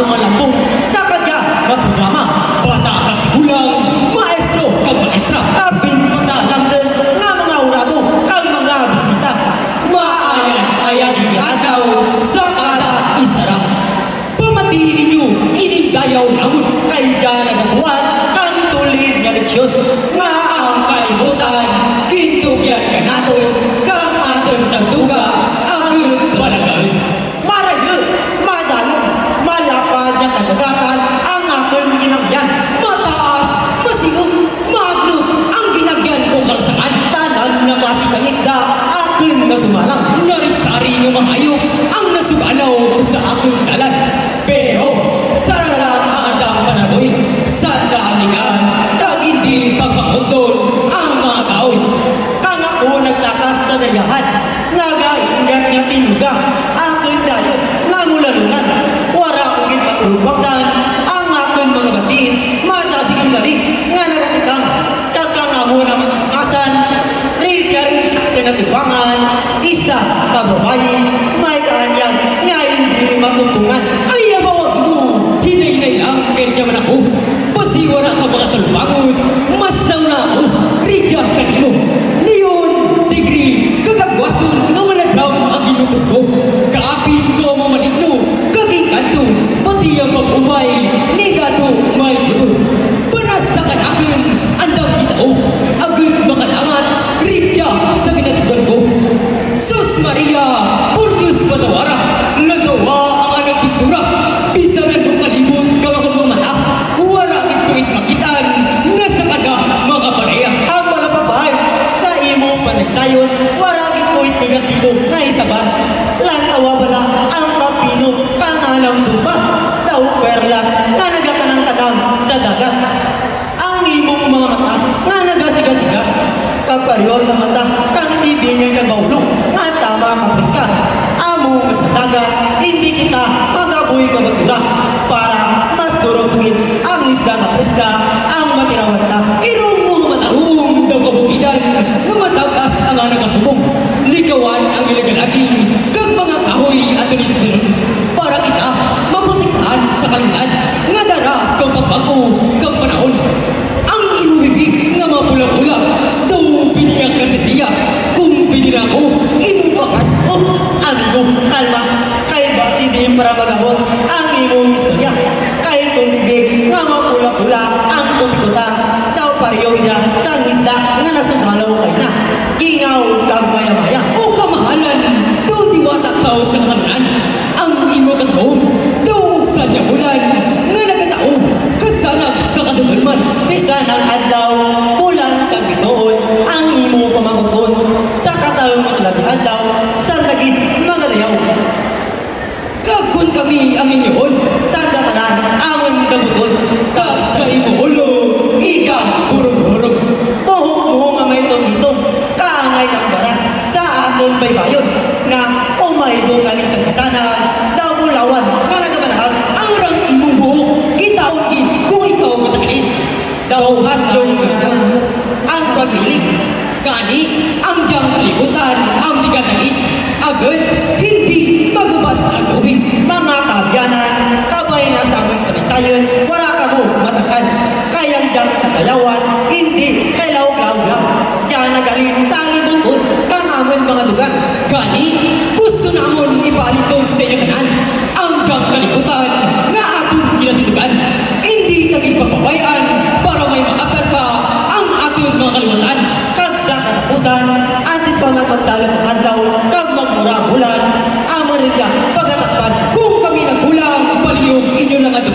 tumalambong sa kanya nga programa. Bata kag gulang, maestro kag maestra, Kaping masalang din nga mga urado kag mga bisita. maayan-ayan di agaw sa kada isara. Pamatiin ninyo ining dayaw namon Kay dyan nagatuan kan tulid nga leksyon. nga ang kalibutan gintugyan ka nato kang aton tagduga agud balagan. Marayo, madalo, malapad nga tagagatan ang aking ginagyan. Mataas, masiog, magno ang ginagyan kong kalsangan. Tanan nga klase ng isda akin nga sumalang. Narisari nga maayo ang nasugalaw sa akong dalan. Pero sana lang ang andang panagoy sa daanigan kag hindi pagpangutol ang mga taon. Kang ako nagtakas sa dayahan, nga gainggan nga tinuga, akin dayo, nga mulalungan. Wara kong gitpatulubangdan, ang akin mga batis, matasig ang galing, nga nagatikang, kakangamo na matismasan, rin sa kinatibangan, isa kababayi, may kaanyag, nga hindi matumpungan. Ay ako ito, hinay-hinay lang kaya naman ako. Pasiwa na ka mga talbangon, mas daw na ako, ridya kanino. Leon, Tigri, kagagwason, nga maladraw ang ginutos ko. Kaapin ko mamanigno, kagikanto, pati ang pag-ubay, nigato, may buto. Panasakan akin, andang kitao, agad makalangan, ridya sa ginatigan ko. Sus Maria, Purtus Batawara, nagawa ang anong pistura, bisangan mo kalibot kang akong mamana, wara kit makitaan, nasa kada mga pareya. Ang mga babae, sa imo panagsayon, waragin ko itigatibo na isaban. Lantawa bala ang kapino, kanganang sumbat, daw perlas, nga nagatanang-tanang sa dagat. Ang imong mga mata, nga nagasiga-siga, kaparyo sa mata, kang sibingay kagawlong, nga tama kapriska. Amo nga sa dagat, hindi kita magabuhi ka basura, para mas durugin ang isda nga preska, ang matirawan na. Irong mga matarong daw kabukidan, nga matagas ang anang kasubong, likawan ang ilagalagi, kang mga kahoy at ulit para kita maprotektahan sa kalingan, nga dara kang pagbago kang panahon. Ang inubibig nga mapula-pula, daw piniyak ka sa tiya, kung pinila ko, inubakas. Oops, amigo, kalma. Kay ba si di para magamot ang imong istorya? Kay kung bibig nga mapula-pula ang tupikuta, daw pariyo niya sa isda nga nasumalaw kay na. Gingaw kag maya-maya. O kamahalan, daw diwata ka sa kamanan, ang imo katahom, daw sa nyamulan, nga nagatao, kasanag sa kadugalman. Bisan ang adlaw, bulan kag bituon, ang imo pamakuton. Sa katawang adlaw, sa nagid mga dayaw. Kagkun kami ang inyoon, Sa damanan, amon dabuton. kag sa imo ulo, igang burog-burog. Buhok mo nga may itong kaangay ng baras sa aton baybayon. Nga kumaydo kalisang kasanan, daw bulawan nga nagabalahag. Ang rang imong buhok, kitaon-in kung ikaw katakalin. Daw aslong ang paghilig. Kani, ang diyang kalibutan, ang ligatangit, agad, hindi magubas ang ubig. Mga kabyanan, kabay nga sa aming panisayon, wala ka mo matakan. Kayang diyang katayawan, hindi kay laog-laog lang. Diyan nagalin sa alibutot, kang amon mga dugan. Kani, gusto namon ipalitod sa inyong kanan, ang diyang kalibutan, nga aton ginatitugan. Hindi naging papabayaan para may maatan pa ang aton mga kalimutan. Kag sa katapusan, antes pa man magsalot ng adlaw, kag magmura bulan, amon rin ka pagatakpan. Kung kami nagkulang, paliyog inyo lang at